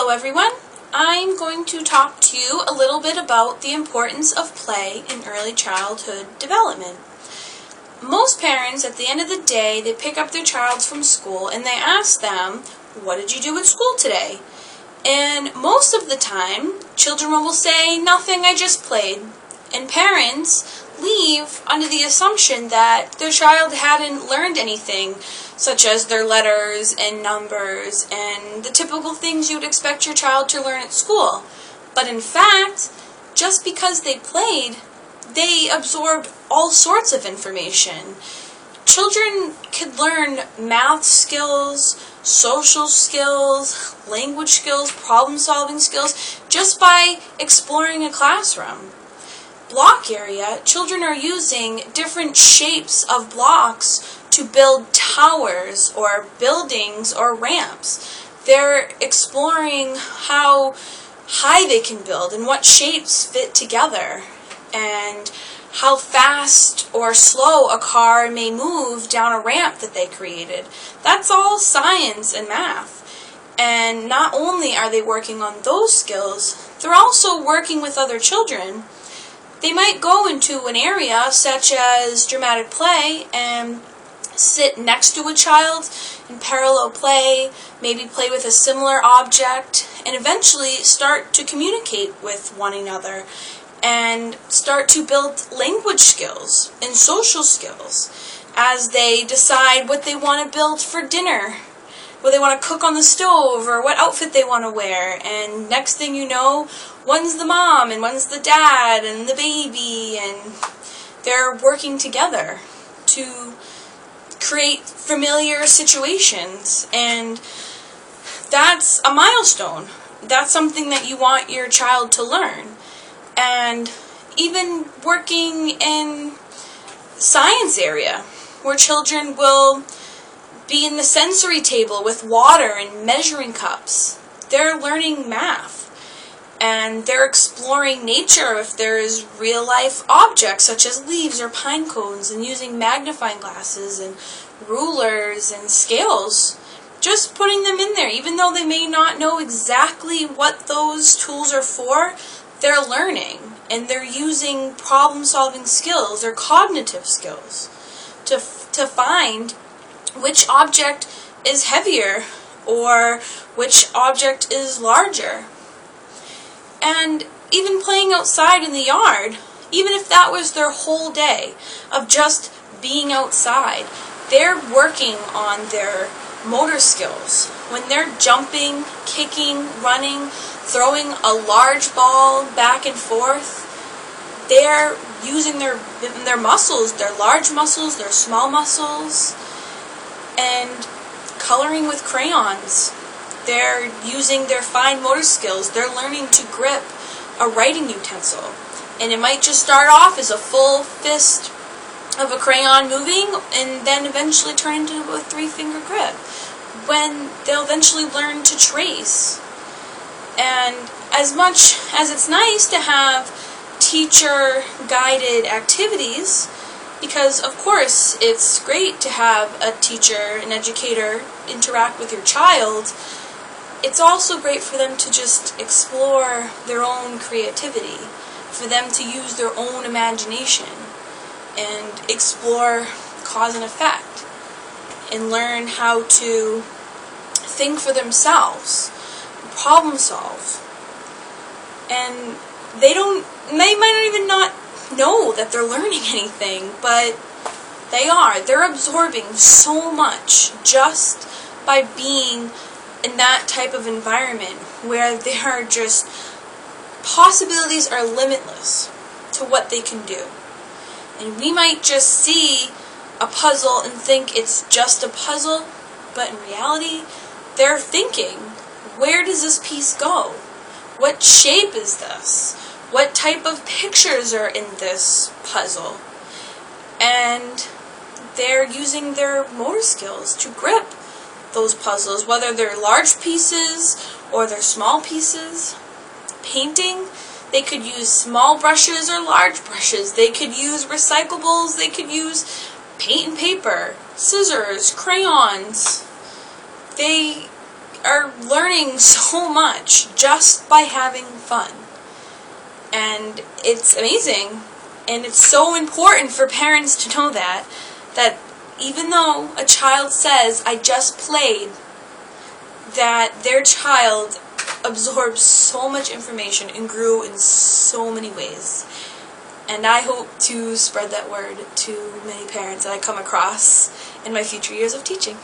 Hello everyone, I'm going to talk to you a little bit about the importance of play in early childhood development. Most parents, at the end of the day, they pick up their child from school and they ask them, "What did you do at school today?" And most of the time, children will say, "Nothing, I just played." And parents leave under the assumption that their child hadn't learned anything, such as their letters and numbers and the typical things you would expect your child to learn at school. But in fact, just because they played, they absorbed all sorts of information. Children could learn math skills, social skills, language skills, problem-solving skills, just by exploring a classroom. Block area, children are using different shapes of blocks to build towers or buildings or ramps. They're exploring how high they can build and what shapes fit together and how fast or slow a car may move down a ramp that they created. That's all science and math. And not only are they working on those skills, they're also working with other children. They might go into an area such as dramatic play and sit next to a child in parallel play, maybe play with a similar object, and eventually start to communicate with one another and start to build language skills and social skills as they decide what they want to build for dinner, what they want to cook on the stove, or what outfit they want to wear. And next thing you know, one's the mom and one's the dad and the baby, and they're working together to create familiar situations. And that's a milestone. That's something that you want your child to learn. And even working in science area, where children will be in the sensory table with water and measuring cups. They're learning math. And they're exploring nature if there is real-life objects such as leaves or pine cones, and using magnifying glasses and rulers and scales. Just putting them in there, even though they may not know exactly what those tools are for, they're learning. And they're using problem-solving skills or cognitive skills to find which object is heavier or which object is larger. And even playing outside in the yard, even if that was their whole day of just being outside, they're working on their motor skills. When they're jumping, kicking, running, throwing a large ball back and forth, they're using their muscles, their large muscles, their small muscles, and coloring with crayons. They're using their fine motor skills. They're learning to grip a writing utensil. And it might just start off as a full fist of a crayon moving and then eventually turn into a 3-finger grip, when they'll eventually learn to trace. And as much as it's nice to have teacher-guided activities, because of course it's great to have a teacher, an educator, interact with your child, it's also great for them to just explore their own creativity, for them to use their own imagination and explore cause and effect and learn how to think for themselves, problem solve. And they might not even not know that they're learning anything, but they are. They're absorbing so much just by being in that type of environment where they are just, possibilities are limitless to what they can do. And we might just see a puzzle and think it's just a puzzle, but in reality, they're thinking, where does this piece go? What shape is this? What type of pictures are in this puzzle? And they're using their motor skills to grip those puzzles, whether they're large pieces or they're small pieces. Painting, they could use small brushes or large brushes. They could use recyclables. They could use paint and paper, scissors, crayons. They are learning so much just by having fun. And it's amazing, and it's so important for parents to know that even though a child says, I just played, that their child absorbed so much information and grew in so many ways. And I hope to spread that word to many parents that I come across in my future years of teaching.